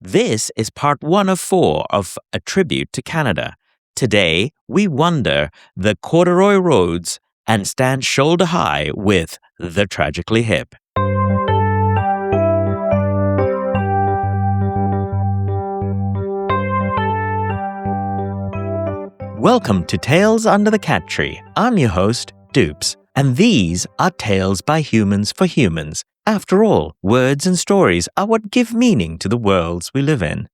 This is part 1 of 4 of A Tribute to Canada. Today, we wander the corduroy roads and stand shoulder high with the Tragically Hip. Welcome to Tales Under the Cat Tree. I'm your host, Dupes, and these are tales by humans for humans. After all, words and stories are what give meaning to the worlds we live in.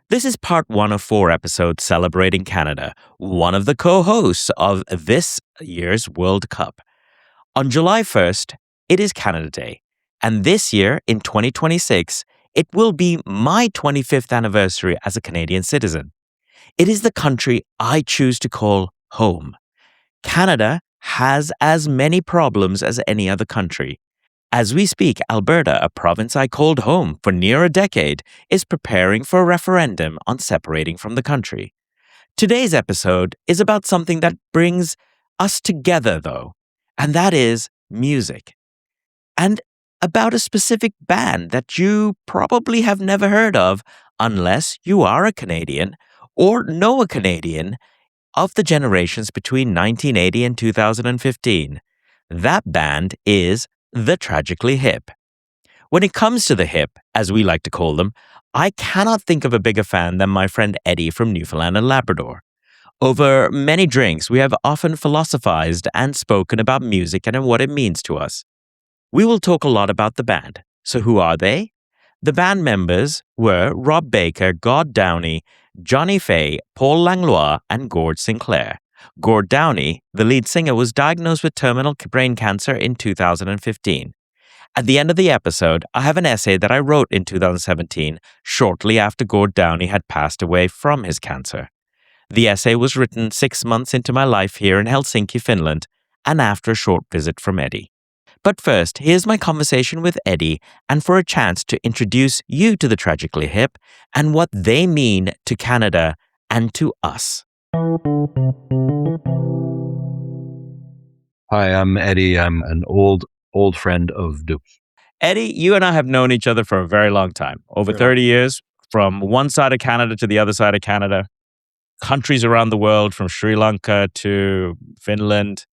This is part 1 of 4 episodes celebrating Canada, one of the co-hosts of this year's World Cup. On July 1st, it is Canada Day, and this year, in 2026, it will be my 25th anniversary as a Canadian citizen. It is the country I choose to call home. Canada has as many problems as any other country. As we speak, Alberta, a province I called home for near a decade, is preparing for a referendum on separating from the country. Today's episode is about something that brings us together, though, and that is music. And about a specific band that you probably have never heard of unless you are a Canadian or know a Canadian of the generations between 1980 and 2015. That band is the Tragically Hip. When it comes to the hip, as we like to call them, I cannot think of a bigger fan than my friend Eddie from Newfoundland and Labrador. Over many drinks, we have often philosophized and spoken about music and what it means to us. We will talk a lot about the band. So who are they? The band members were Rob Baker, Gord Downie, Johnny Fay, Paul Langlois, and Gord Sinclair. Gord Downie, the lead singer, was diagnosed with terminal brain cancer in 2015. At the end of the episode, I have an essay that I wrote in 2017, shortly after Gord Downie had passed away from his cancer. The essay was written 6 months into my life here in Helsinki, Finland, and after a short visit from Eddie. But first, here's my conversation with Eddie, and for a chance to introduce you to the Tragically Hip and what they mean to Canada and to us. Hi, I'm Eddie. I'm an old friend of Dupes. Eddie, you and I have known each other for a very long time, over 30 years, from one side of Canada to the other side of Canada, countries around the world, from Sri Lanka to Finland.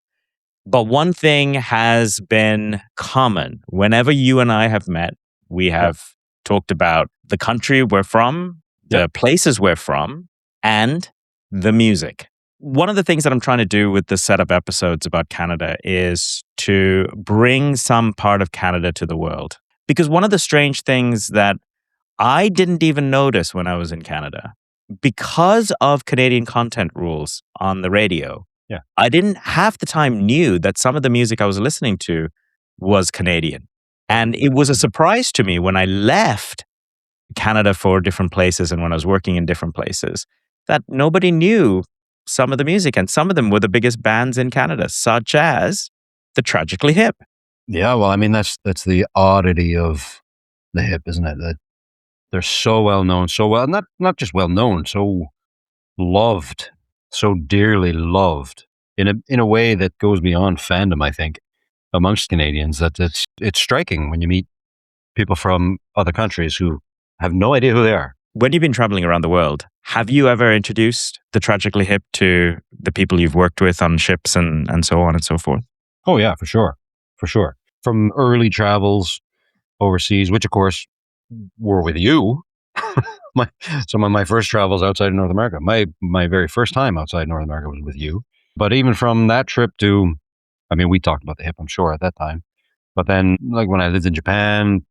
But one thing has been common. Whenever you and I have met, we have talked about the country we're from, the places we're from, and the music. One of the things that I'm trying to do with the setup episodes about Canada is to bring some part of Canada to the world. Because one of the strange things that I didn't even notice when I was in Canada, because of Canadian content rules on the radio, I didn't half the time knew that some of the music I was listening to was Canadian. And it was a surprise to me when I left Canada for different places and when I was working in different places that nobody knew some of the music. And some of them were the biggest bands in Canada, such as the Tragically Hip. Yeah, well, I mean, that's the oddity of the hip, isn't it? That they're so well known, not just well known, so loved. So dearly loved in a way that goes beyond fandom, I think, amongst Canadians. That it's striking when you meet people from other countries who have no idea who they are. When you've been traveling around the world, have you ever introduced the Tragically Hip to the people you've worked with on ships and so on and so forth? Oh yeah, for sure. From early travels overseas, which of course were with you. Some of my first travels outside of North America, my very first time outside North America was with you. But even from that trip to, I mean, we talked about the hip, I'm sure, at that time. But then, like when I lived in Japan,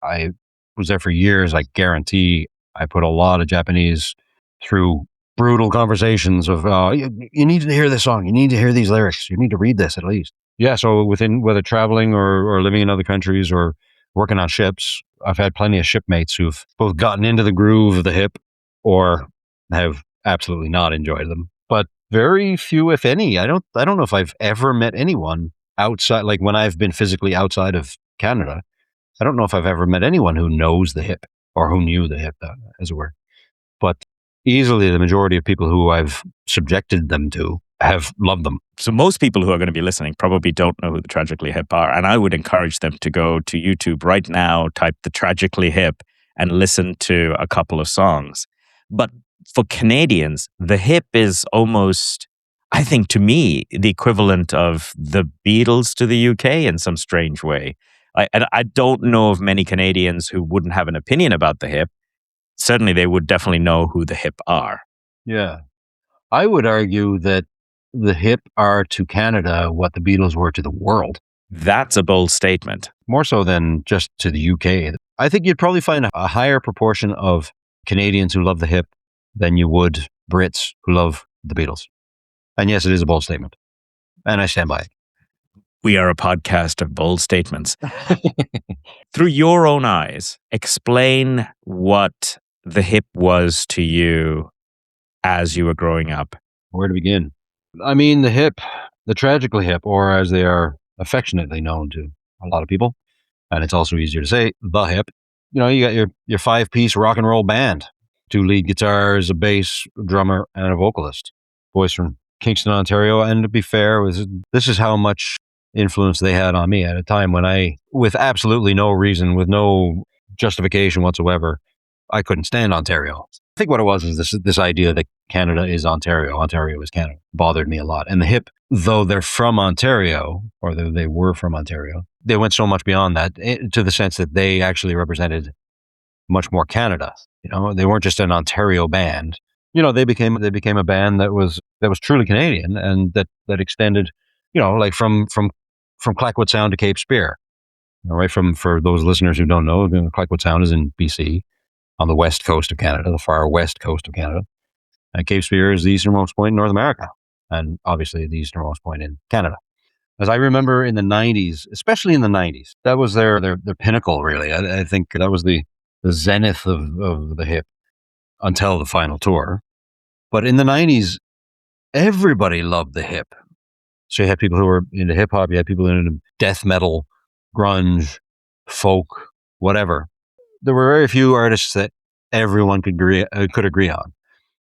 I was there for years. I guarantee I put a lot of Japanese through brutal conversations of, you need to hear this song, you need to hear these lyrics, you need to read this at least. Yeah, so whether traveling or living in other countries or working on ships, I've had plenty of shipmates who've both gotten into the groove of the hip or have absolutely not enjoyed them. But very few, if any. I don't know if I've ever met anyone outside, like when I've been physically outside of Canada, I don't know if I've ever met anyone who knows the hip or who knew the hip, as it were. But easily the majority of people who I've subjected them to have loved them. So most people who are going to be listening probably don't know who the Tragically Hip are. And I would encourage them to go to YouTube right now, type the Tragically Hip and listen to a couple of songs. But for Canadians, the hip is almost, I think to me, the equivalent of the Beatles to the UK in some strange way. I don't know of many Canadians who wouldn't have an opinion about the hip. Certainly they would definitely know who the hip are. Yeah. I would argue that the hip are to Canada what the Beatles were to the world. That's a bold statement. More so than just to the UK. I think you'd probably find a higher proportion of Canadians who love the hip than you would Brits who love the Beatles. And yes, it is a bold statement. And I stand by it. We are a podcast of bold statements. Through your own eyes, explain what the hip was to you as you were growing up. Where to begin? I mean, the hip, the Tragically Hip, or as they are affectionately known to a lot of people, and it's also easier to say, the hip. You know, you got your 5-piece rock and roll band, 2 lead guitars, a bass, a drummer, and a vocalist. Boys from Kingston, Ontario. And to be fair, this is how much influence they had on me at a time when I, with absolutely no reason, with no justification whatsoever, I couldn't stand Ontario. I think what it was is this idea that Canada is Ontario, Ontario is Canada, bothered me a lot. And the hip, though they're from Ontario, or though they were from Ontario, they went so much beyond that to the sense that they actually represented much more Canada. You know, they weren't just an Ontario band. You know, they became a band that was truly Canadian and that extended, you know, like from Clackwood Sound to Cape Spear. All right, for those listeners who don't know, Clackwood Sound is in BC, on the west coast of Canada, the far west coast of Canada. And Cape Spear is the easternmost point in North America, and obviously the easternmost point in Canada. As I remember in the 90s, especially in the 90s, that was their pinnacle, really. I think that was the zenith of the hip until the final tour. But in the 90s, everybody loved the hip. So you had people who were into hip hop, you had people into death metal, grunge, folk, whatever. There were very few artists that everyone could agree on.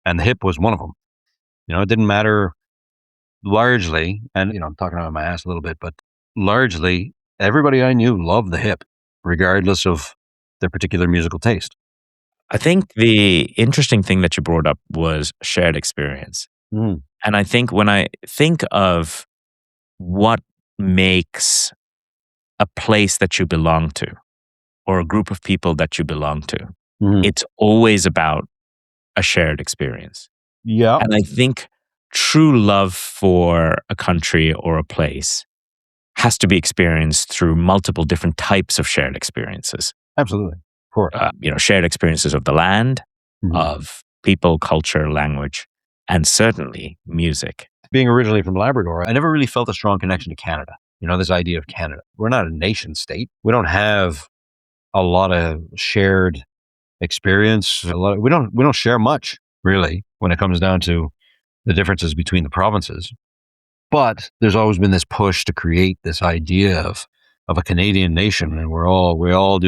And the hip was one of them. You know, it didn't matter largely, and, you know, I'm talking out of my ass a little bit, but largely everybody I knew loved the hip, regardless of their particular musical taste. I think the interesting thing that you brought up was shared experience. Mm. And I think when I think of what makes a place that you belong to or a group of people that you belong to, it's always about a shared experience. Yeah. And I think true love for a country or a place has to be experienced through multiple different types of shared experiences. Absolutely. Of course. You know, shared experiences of the land, of people, culture, language, and certainly music. Being originally from Labrador, I never really felt a strong connection to Canada. You know, this idea of Canada. We're not a nation state. We don't have a lot of shared experience. We don't share much, really, when it comes down to the differences between the provinces. But there's always been this push to create this idea of a Canadian nation, and we all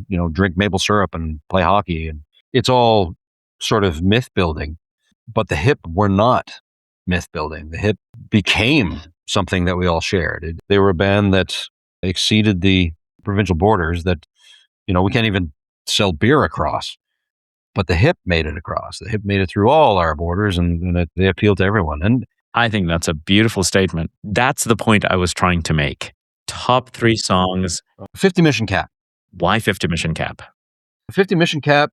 you know, drink maple syrup and play hockey, and it's all sort of myth building. But the hip were not myth building. The hip became something that we all shared. They were a band that exceeded the provincial borders that, you know, we can't even sell beer across. But the hip made it across. The hip made it through all our borders, and they appealed to everyone. And I think that's a beautiful statement. That's the point I was trying to make. Top 3 songs. 50 Mission Cap. Why 50 Mission Cap? 50 Mission Cap,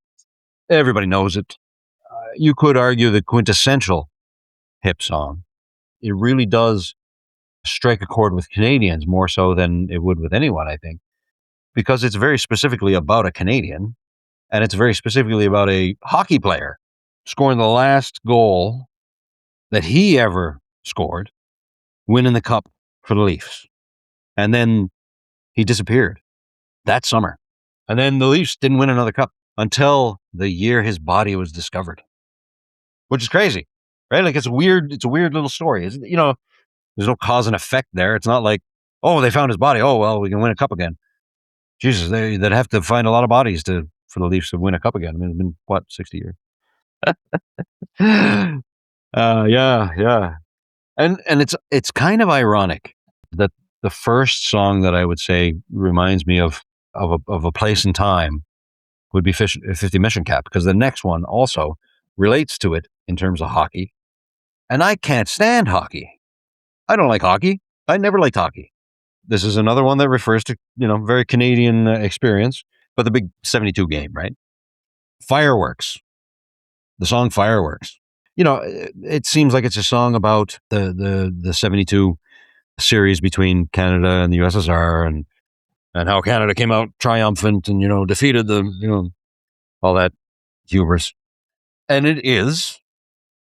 everybody knows it. You could argue the quintessential hip song. It really does strike a chord with Canadians more so than it would with anyone, I think, because it's very specifically about a Canadian, and it's very specifically about a hockey player scoring the last goal that he ever scored, winning the cup for the Leafs. And then he disappeared that summer. And then the Leafs didn't win another cup until the year his body was discovered, which is crazy, right? Like, it's a weird little story. You know, there's no cause and effect there. It's not like, oh, they found his body. Oh, well, we can win a cup again. Jesus, they'd have to find a lot of bodies for the Leafs to win a cup again. I mean, it's been, what, 60 years? Yeah. And it's kind of ironic that the first song that I would say reminds me of a place and time would be 50 Mission Cap, because the next one also relates to it in terms of hockey. And I can't stand hockey. I don't like hockey. I never liked hockey. This is another one that refers to, very Canadian experience, but the big 72 game, right? Fireworks. The song Fireworks. It seems like it's a song about the 72 series between Canada and the USSR, and how Canada came out triumphant and, defeated all that hubris. And it is,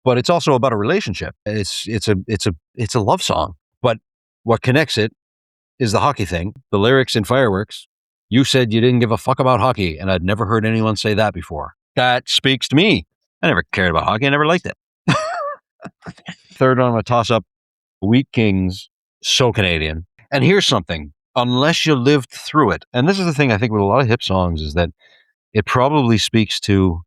but it's also about a relationship. It's a love song. But what connects it is the hockey thing. The lyrics in Fireworks. You said you didn't give a fuck about hockey, and I'd never heard anyone say that before. That speaks to me. I never cared about hockey. I never liked it. Third on a toss-up, Wheat Kings, so Canadian. And here's something. Unless you lived through it, and this is the thing I think with a lot of hip songs, is that it probably speaks to,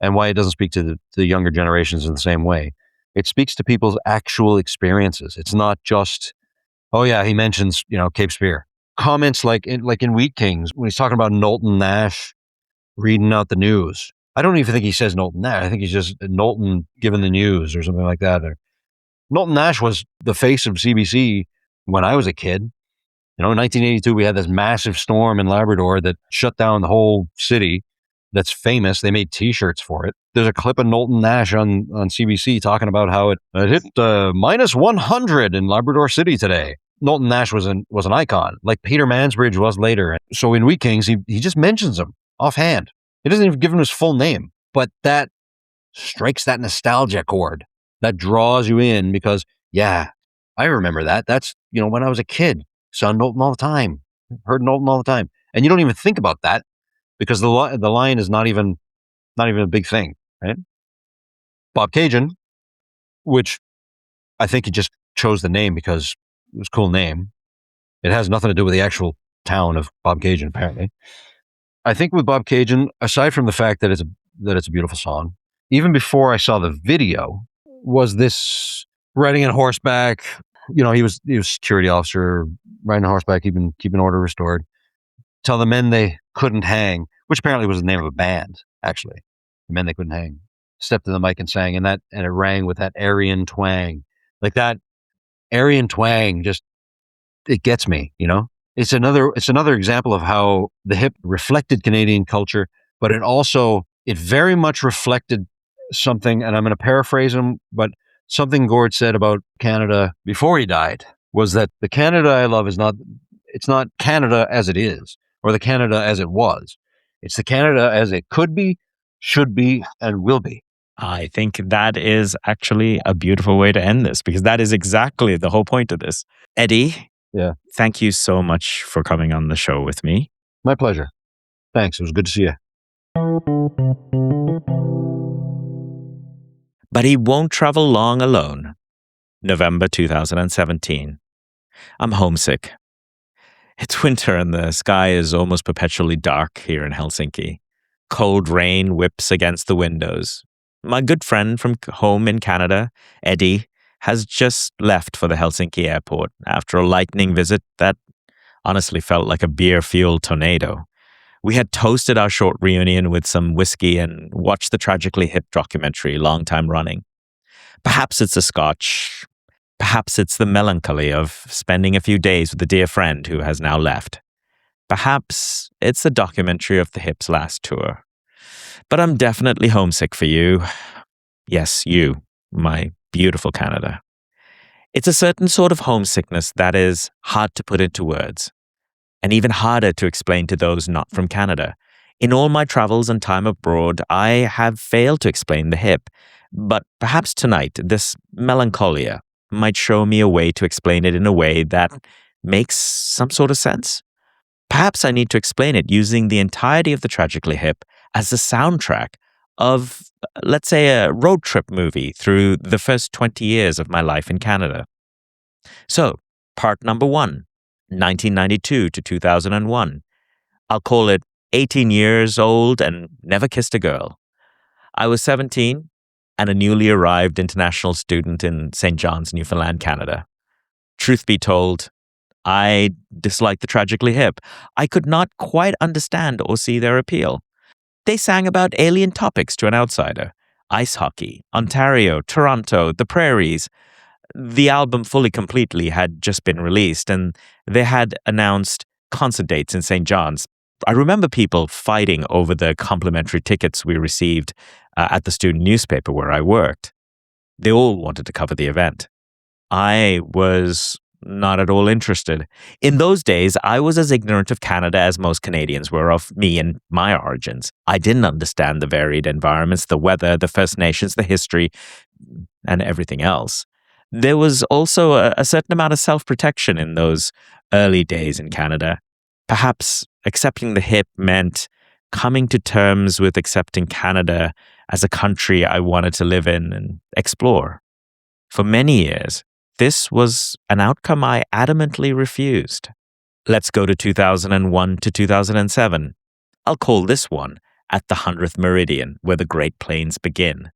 and why it doesn't speak to the younger generations in the same way, it speaks to people's actual experiences. It's not just, oh yeah, he mentions, Cape Spear. Comments like in Wheat Kings, when he's talking about Knowlton Nash reading out the news. I don't even think he says Knowlton Nash. I think he's just Knowlton giving the news or something like that. Knowlton Nash was the face of CBC when I was a kid. In 1982, we had this massive storm in Labrador that shut down the whole city. That's famous. They made T-shirts for it. There's a clip of Knowlton Nash on CBC talking about how it hit minus 100 in Labrador City today. Knowlton Nash was an icon, like Peter Mansbridge was later. So in Wheat Kings, he just mentions him offhand. He doesn't even give him his full name, but that strikes that nostalgia chord that draws you in because, yeah, I remember that. That's, when I was a kid, saw Knowlton all the time, heard Knowlton all the time. And you don't even think about that because the line is not even a big thing, right? Bob Cajun, which I think he just chose the name because it was a cool name. It has nothing to do with the actual town of Bob Cajun, apparently. I think with Bob Cajun, aside from the fact that it's a beautiful song, even before I saw the video, was this riding on horseback. He was a security officer, riding on horseback, keeping order restored. Tell the men they couldn't hang, which apparently was the name of a band, actually. The Men They Couldn't Hang. Stepped to the mic and sang, and it rang with that Aryan twang. Like that Aryan twang just, it gets me, It's another example of how the hip reflected Canadian culture, but it very much reflected something, and I'm going to paraphrase him, but something Gord said about Canada before he died was that the Canada I love it's not Canada as it is, or the Canada as it was. It's the Canada as it could be, should be, and will be. I think that is actually a beautiful way to end this because that is exactly the whole point of this. Eddie, yeah, thank you so much for coming on the show with me. My pleasure. Thanks. It was good to see you. But he won't travel long alone. November 2017. I'm homesick. It's winter and the sky is almost perpetually dark here in Helsinki. Cold rain whips against the windows. My good friend from home in Canada, Eddie, has just left for the Helsinki airport after a lightning visit that honestly felt like a beer-fueled tornado. We had toasted our short reunion with some whiskey and watched the Tragically Hip documentary, long time running. Perhaps it's a scotch. Perhaps it's the melancholy of spending a few days with a dear friend who has now left. Perhaps it's the documentary of the Hip's last tour. But I'm definitely homesick for you. Yes, you, my beautiful Canada. It's a certain sort of homesickness that is hard to put into words, and even harder to explain to those not from Canada. In all my travels and time abroad, I have failed to explain the Hip, but perhaps tonight this melancholia might show me a way to explain it in a way that makes some sort of sense. Perhaps I need to explain it using the entirety of the Tragically Hip as the soundtrack of, let's say, a road trip movie through the first 20 years of my life in Canada. So, part number 1, 1992 to 2001. I'll call it 18 years old and never kissed a girl. I was 17, and a newly arrived international student in St. John's, Newfoundland, Canada. Truth be told, I disliked the Tragically Hip. I could not quite understand or see their appeal. They sang about alien topics to an outsider. Ice hockey, Ontario, Toronto, the prairies. The album Fully Completely had just been released, and they had announced concert dates in St. John's. I remember people fighting over the complimentary tickets we received at the student newspaper where I worked. They all wanted to cover the event. I was not at all interested. In those days, I was as ignorant of Canada as most Canadians were of me and my origins. I didn't understand the varied environments, the weather, the First Nations, the history, and everything else. There was also a certain amount of self-protection in those early days in Canada. Perhaps accepting the hip meant coming to terms with accepting Canada as a country I wanted to live in and explore. For many years, this was an outcome I adamantly refused. Let's go to 2001 to 2007. I'll call this one at the 100th meridian, where the Great Plains begin.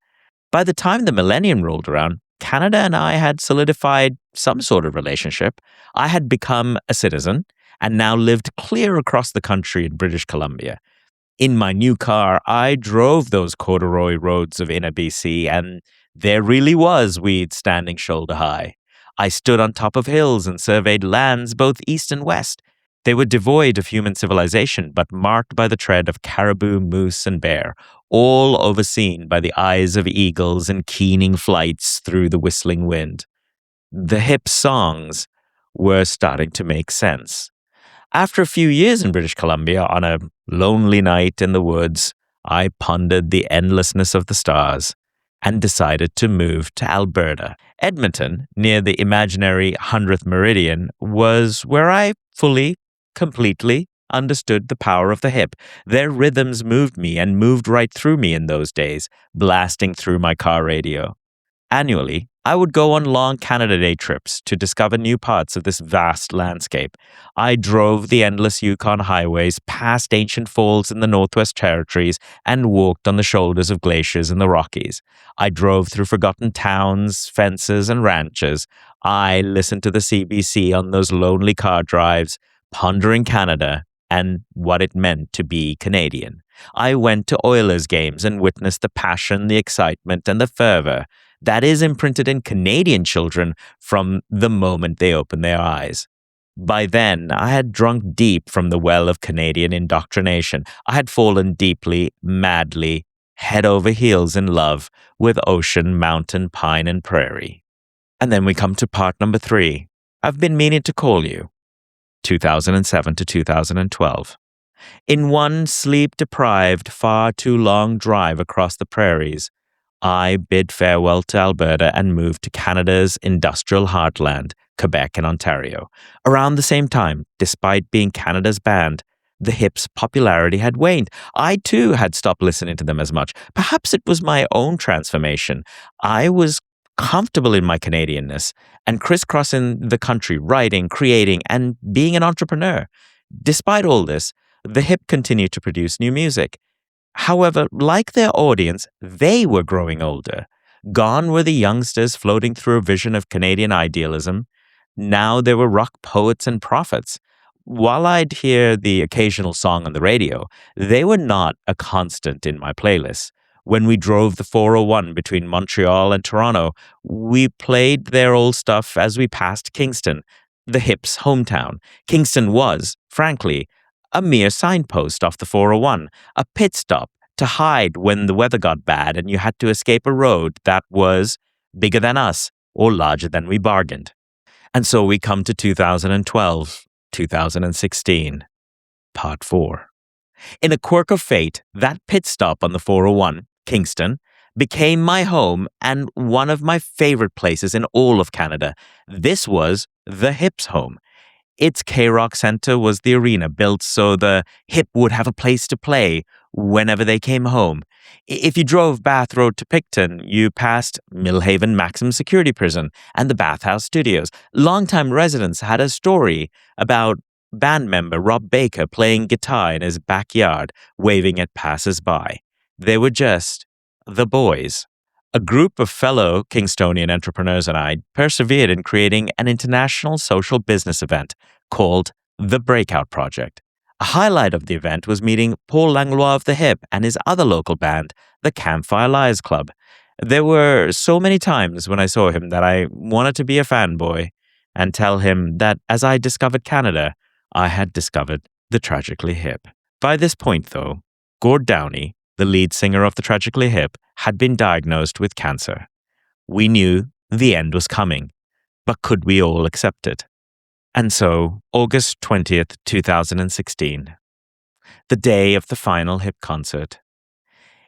By the time the millennium rolled around, Canada and I had solidified some sort of relationship. I had become a citizen and now lived clear across the country in British Columbia. In my new car, I drove those corduroy roads of inner BC, and there really was weed standing shoulder high. I stood on top of hills and surveyed lands both east and west. They were devoid of human civilization, but marked by the tread of caribou, moose, and bear, all overseen by the eyes of eagles in keening flights through the whistling wind. The hip songs were starting to make sense. After a few years in British Columbia, on a lonely night in the woods, I pondered the endlessness of the stars and decided to move to Alberta. Edmonton, near the imaginary 100th meridian, was where I fully, completely understood the power of the hip. Their rhythms moved me and moved right through me in those days, blasting through my car radio. Annually, I would go on long Canada Day trips to discover new parts of this vast landscape. I drove the endless Yukon highways, past ancient falls in the Northwest Territories, and walked on the shoulders of glaciers in the Rockies. I drove through forgotten towns, fences, and ranches. I listened to the CBC on those lonely car drives, pondering Canada and what it meant to be Canadian. I went to Oilers games and witnessed the passion, the excitement, and the fervor that is imprinted in Canadian children from the moment they open their eyes. By then, I had drunk deep from the well of Canadian indoctrination. I had fallen deeply, madly, head over heels in love with ocean, mountain, pine, and prairie. And then we come to part number 3. I've been meaning to call you. 2007 to 2012. In one sleep-deprived, far too long drive across the prairies, I bid farewell to Alberta and moved to Canada's industrial heartland, Quebec and Ontario. Around the same time, despite being Canada's band, the Hip's popularity had waned. I too had stopped listening to them as much. Perhaps it was my own transformation. I was comfortable in my Canadianness and crisscrossing the country, writing, creating, and being an entrepreneur. Despite all this, the Hip continued to produce new music. However, like their audience, they were growing older. Gone were the youngsters floating through a vision of Canadian idealism. Now there were rock poets and prophets. While I'd hear the occasional song on the radio, they were not a constant in my playlist. When we drove the 401 between Montreal and Toronto, we played their old stuff as we passed Kingston, the Hip's hometown. Kingston was, frankly, a mere signpost off the 401, a pit stop to hide when the weather got bad and you had to escape a road that was bigger than us or larger than we bargained. And so we come to 2012, 2016, part 4. In a quirk of fate, that pit stop on the 401, Kingston, became my home and one of my favorite places in all of Canada. This was the Hip's home. Its K-Rock Center was the arena built so the Hip would have a place to play whenever they came home. If you drove Bath Road to Picton, you passed Millhaven Maximum Security Prison and the Bathhouse Studios. Longtime residents had a story about band member Rob Baker playing guitar in his backyard, waving at passers-by. They were just the boys A group of fellow Kingstonian entrepreneurs and I persevered in creating an international social business event called the Breakout Project. A highlight of the event was meeting Paul Langlois of the Hip and his other local band, the Campfire Liars Club. There were so many times when I saw him that I wanted to be a fanboy and tell him that as I discovered Canada, I had discovered the Tragically Hip. By this point, though, Gord Downie, the lead singer of the Tragically Hip, had been diagnosed with cancer. We knew the end was coming, but could we all accept it? And so, August 20th, 2016, the day of the final Hip concert.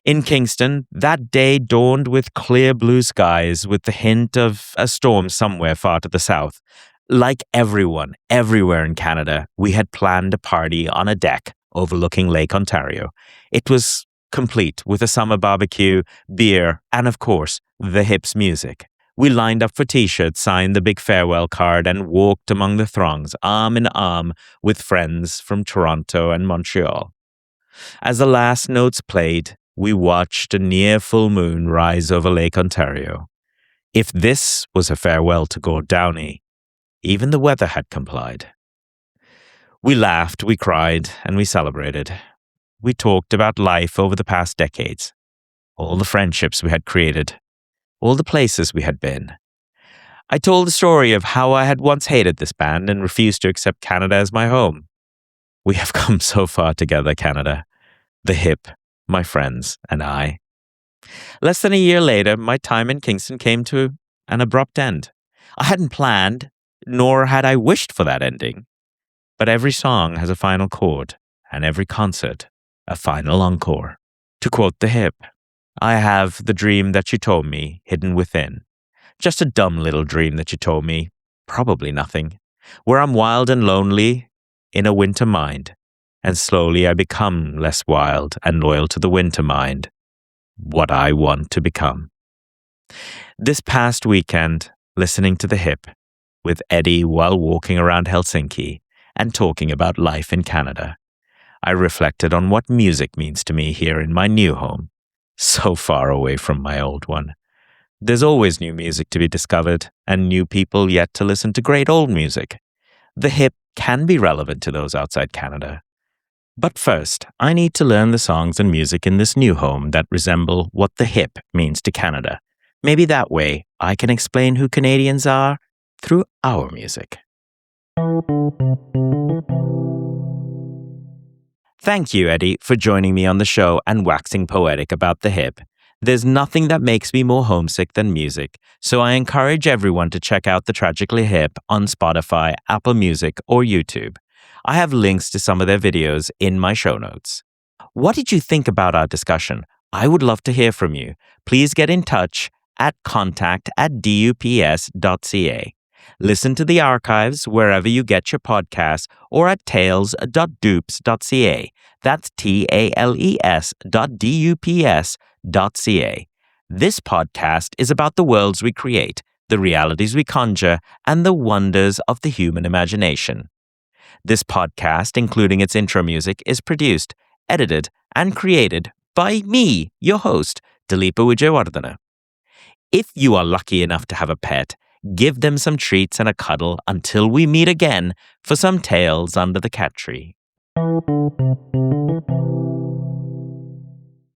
In Kingston, that day dawned with clear blue skies with the hint of a storm somewhere far to the south. Like everyone, everywhere in Canada, we had planned a party on a deck overlooking Lake Ontario. It was complete with a summer barbecue, beer, and of course, the Hip's music. We lined up for t-shirts, signed the big farewell card, and walked among the throngs, arm in arm with friends from Toronto and Montreal. As the last notes played, we watched a near full moon rise over Lake Ontario. If this was a farewell to Gord Downie, even the weather had complied. We laughed, we cried, and we celebrated. We talked about life over the past decades, all the friendships we had created, all the places we had been. I told the story of how I had once hated this band and refused to accept Canada as my home. We have come so far together, Canada. The Hip, my friends, and I. Less than a year later, my time in Kingston came to an abrupt end. I hadn't planned, nor had I wished for that ending. But every song has a final chord, and every concert, a final encore. To quote the Hip, I have the dream that you told me hidden within. Just a dumb little dream that you told me, probably nothing. Where I'm wild and lonely in a winter mind, and slowly I become less wild and loyal to the winter mind. What I want to become. This past weekend, listening to the Hip with Eddie while walking around Helsinki and talking about life in Canada, I reflected on what music means to me here in my new home, so far away from my old one. There's always new music to be discovered and new people yet to listen to great old music. The Hip can be relevant to those outside Canada. But first, I need to learn the songs and music in this new home that resemble what the Hip means to Canada. Maybe that way I can explain who Canadians are through our music. Thank you, Eddie, for joining me on the show and waxing poetic about the Hip. There's nothing that makes me more homesick than music, so I encourage everyone to check out the Tragically Hip on Spotify, Apple Music, or YouTube. I have links to some of their videos in my show notes. What did you think about our discussion? I would love to hear from you. Please get in touch at contact@dups.ca. Listen to the archives wherever you get your podcasts or at tales.dups.ca. That's tales.dups.ca. This podcast is about the worlds we create, the realities we conjure, and the wonders of the human imagination. This podcast, including its intro music, is produced, edited, and created by me, your host, Dileepa Wijewardena. If you are lucky enough to have a pet, give them some treats and a cuddle until we meet again for some tales under the cat tree.